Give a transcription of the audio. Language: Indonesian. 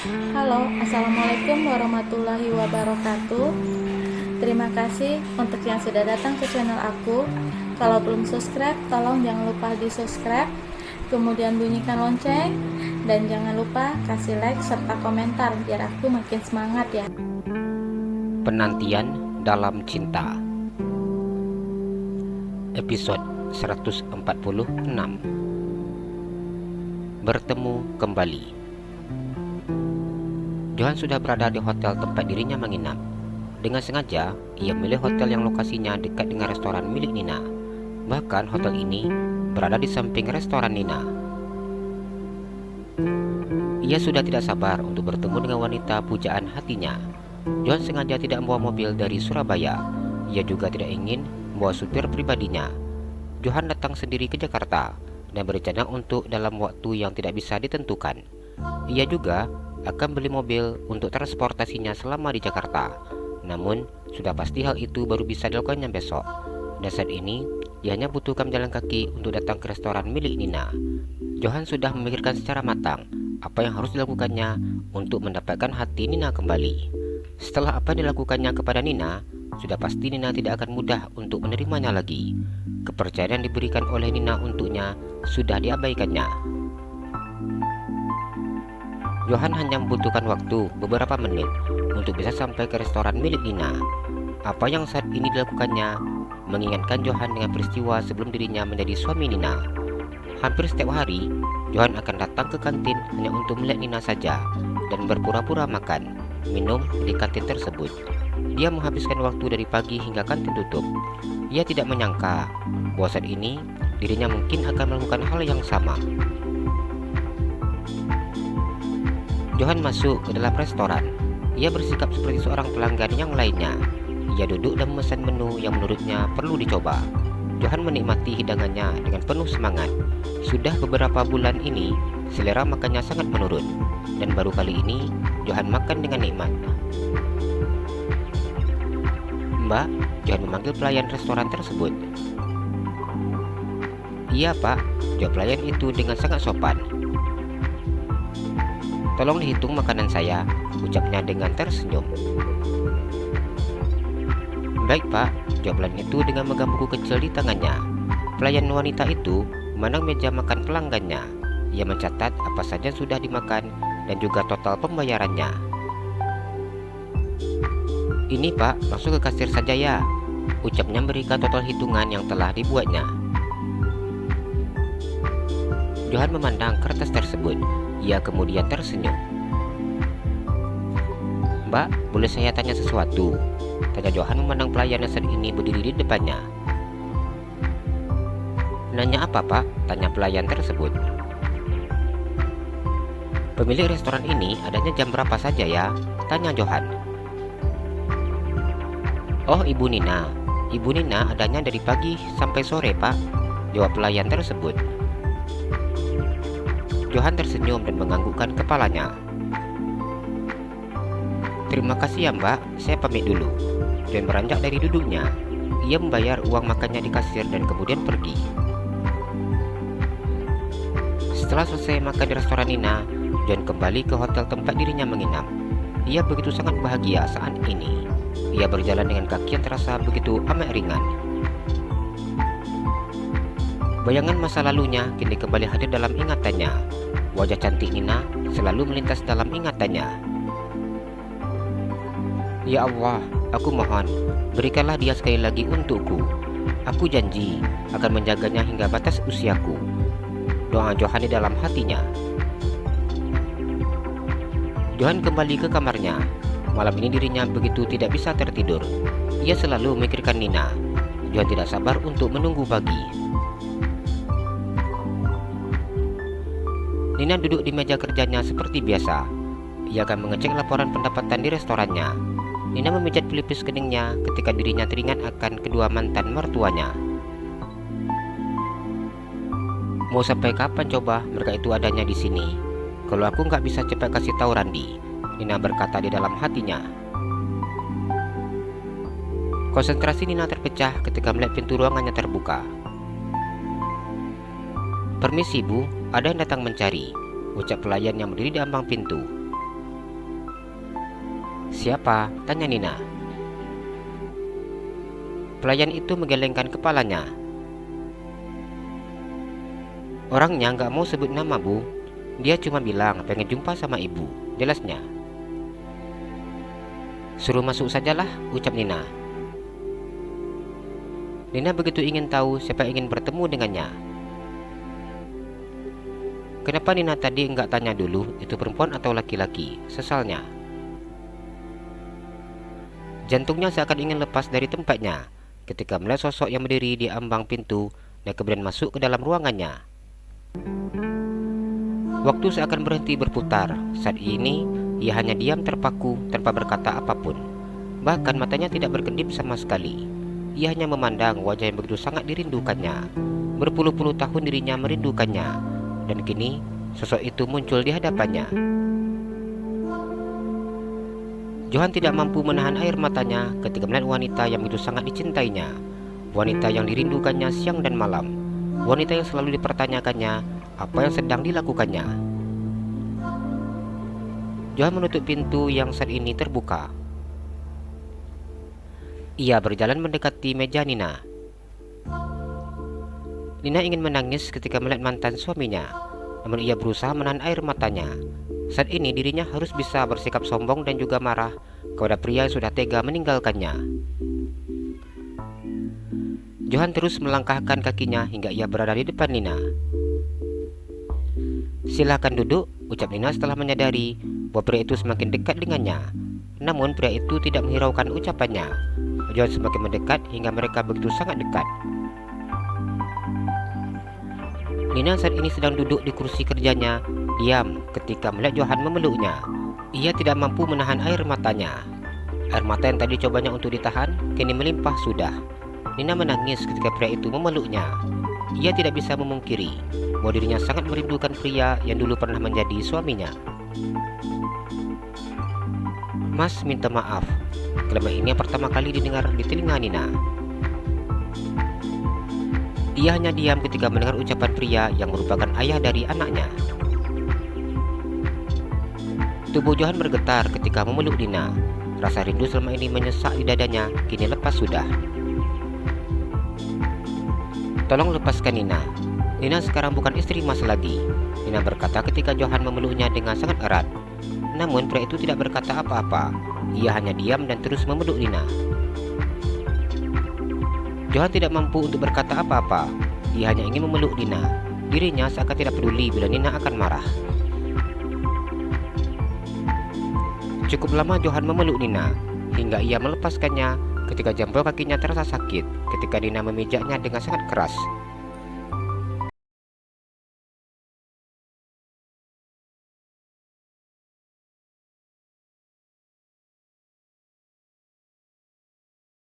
Halo, Assalamualaikum warahmatullahi wabarakatuh. Terima kasih untuk yang sudah datang ke channel aku. Kalau belum subscribe, tolong jangan lupa di subscribe, kemudian bunyikan lonceng, dan jangan lupa kasih like serta komentar biar aku makin semangat ya. Penantian dalam Cinta, episode 146. Bertemu kembali. Johan sudah berada di hotel tempat dirinya menginap. Dengan sengaja, ia memilih hotel yang lokasinya dekat dengan restoran milik Nina. Bahkan hotel ini berada di samping restoran Nina. Ia sudah tidak sabar untuk bertemu dengan wanita pujaan hatinya. Johan sengaja tidak membawa mobil dari Surabaya. Ia juga tidak ingin membawa supir pribadinya. Johan datang sendiri ke Jakarta dan berencana untuk dalam waktu yang tidak bisa ditentukan. Ia juga akan beli mobil untuk transportasinya selama di Jakarta. Namun, sudah pasti hal itu baru bisa dilakukannya besok. Dan saat ini, ia hanya butuhkan jalan kaki untuk datang ke restoran milik Nina. Johan sudah memikirkan secara matang apa yang harus dilakukannya untuk mendapatkan hati Nina kembali. Setelah apa yang dilakukannya kepada Nina, sudah pasti Nina tidak akan mudah untuk menerimanya lagi. Kepercayaan yang diberikan oleh Nina untuknya sudah diabaikannya. Johan hanya membutuhkan waktu beberapa menit untuk bisa sampai ke restoran milik Nina. Apa yang saat ini dilakukannya mengingatkan Johan dengan peristiwa sebelum dirinya menjadi suami Nina. Hampir setiap hari, Johan akan datang ke kantin hanya untuk melihat Nina saja dan berpura-pura makan, minum di kantin tersebut. Dia menghabiskan waktu dari pagi hingga kantin tutup. Ia tidak menyangka bahwa saat ini dirinya mungkin akan melakukan hal yang sama. Johan masuk ke dalam restoran. Ia bersikap seperti seorang pelanggan yang lainnya. Ia duduk dan memesan menu yang menurutnya perlu dicoba. Johan menikmati hidangannya dengan penuh semangat. Sudah beberapa bulan ini, selera makannya sangat menurun. Dan baru kali ini, Johan makan dengan nikmat. Mbak, Johan memanggil pelayan restoran tersebut. Iya pak, jawab pelayan itu dengan sangat sopan. Tolong dihitung makanan saya, ucapnya dengan tersenyum. Baik pak, jawab pelayan itu dengan memegang buku kecil di tangannya. Pelayan wanita itu memandang meja makan pelanggannya. Ia mencatat apa saja sudah dimakan dan juga total pembayarannya. Ini pak, masuk ke kasir saja ya, ucapnya memberikan total hitungan yang telah dibuatnya. Johan memandang kertas tersebut. Ia kemudian tersenyum. Mbak, boleh saya tanya sesuatu? Tanya Johan memandang pelayan yang saat ini berdiri di depannya. Nanya apa pak? Tanya pelayan tersebut. Pemilik restoran ini adanya jam berapa saja ya? Tanya Johan. Oh, Ibu Nina. Ibu Nina adanya dari pagi sampai sore, Pak, jawab pelayan tersebut. Johan tersenyum dan menganggukkan kepalanya. Terima kasih ya, Mbak. Saya pamit dulu. Dan beranjak dari duduknya, ia membayar uang makannya di kasir dan kemudian pergi. Setelah selesai makan di restoran Nina, Johan kembali ke hotel tempat dirinya menginap. Ia begitu sangat bahagia saat ini. Ia berjalan dengan kaki yang terasa begitu amat ringan. Bayangan masa lalunya kini kembali hadir dalam ingatannya. Wajah cantik Nina selalu melintas dalam ingatannya. Ya Allah, aku mohon, berikanlah dia sekali lagi untukku. Aku janji akan menjaganya hingga batas usiaku. Doa Johan di dalam hatinya. Johan kembali ke kamarnya. Malam ini dirinya begitu tidak bisa tertidur. Ia selalu memikirkan Nina. Johan tidak sabar untuk menunggu pagi. Nina duduk di meja kerjanya seperti biasa. Ia akan mengecek laporan pendapatan di restorannya. Nina memijat pelipis keningnya ketika dirinya teringat akan kedua mantan mertuanya. Mau sampai kapan coba mereka itu adanya di sini? Kalau aku nggak bisa cepat kasih tahu Randi, Nina berkata di dalam hatinya. Konsentrasi Nina terpecah ketika melihat pintu ruangannya terbuka. Permisi Bu, ada yang datang mencari, ucap pelayan yang berdiri di ambang pintu. "Siapa?" tanya Nina. Pelayan itu menggelengkan kepalanya. "Orangnya nggak mau sebut nama, Bu. Dia cuma bilang pengen jumpa sama ibu," jelasnya. "Suruh masuk sajalah," ucap Nina. Nina begitu ingin tahu siapa yang ingin bertemu dengannya. Kenapa Nina tadi nggak tanya dulu itu perempuan atau laki-laki, sesalnya. Jantungnya seakan ingin lepas dari tempatnya ketika melihat sosok yang berdiri di ambang pintu dan kemudian masuk ke dalam ruangannya. Waktu seakan berhenti berputar. Saat ini ia hanya diam terpaku tanpa berkata apapun. Bahkan matanya tidak berkedip sama sekali. Ia hanya memandang wajah yang begitu sangat dirindukannya. Berpuluh-puluh tahun dirinya merindukannya, dan kini sosok itu muncul di hadapannya. Johan tidak mampu menahan air matanya ketika melihat wanita yang begitu sangat dicintainya. Wanita yang dirindukannya siang dan malam. Wanita yang selalu dipertanyakannya apa yang sedang dilakukannya. Johan menutup pintu yang saat ini terbuka. Ia berjalan mendekati meja Nina. Nina ingin menangis ketika melihat mantan suaminya, namun ia berusaha menahan air matanya. Saat ini dirinya harus bisa bersikap sombong dan juga marah kepada pria yang sudah tega meninggalkannya. Johan terus melangkahkan kakinya hingga ia berada di depan Nina. "Silakan duduk," ucap Nina setelah menyadari bahwa pria itu semakin dekat dengannya. Namun pria itu tidak menghiraukan ucapannya. Johan semakin mendekat hingga mereka begitu sangat dekat. Nina saat ini sedang duduk di kursi kerjanya, diam ketika melihat Johan memeluknya. Ia tidak mampu menahan air matanya. Air mata yang tadi cobanya untuk ditahan, kini melimpah sudah. Nina menangis ketika pria itu memeluknya. Ia tidak bisa memungkiri bahwa dirinya sangat merindukan pria yang dulu pernah menjadi suaminya. "Mas minta maaf," kalimat ini yang pertama kali didengar di telinga Nina. Ia hanya diam ketika mendengar ucapan pria yang merupakan ayah dari anaknya. Tubuh Johan bergetar ketika memeluk Nina. Rasa rindu selama ini menyesak di dadanya kini lepas sudah. "Tolong lepaskan Nina. Nina sekarang bukan istri Mas lagi," Nina berkata ketika Johan memeluknya dengan sangat erat. Namun pria itu tidak berkata apa-apa. Ia hanya diam dan terus memeluk Nina. Johan tidak mampu untuk berkata apa-apa. Ia hanya ingin memeluk Nina. Dirinya seakan tidak peduli bila Nina akan marah. Cukup lama Johan memeluk Nina hingga ia melepaskannya ketika jempol kakinya terasa sakit ketika Nina memijaknya dengan sangat keras.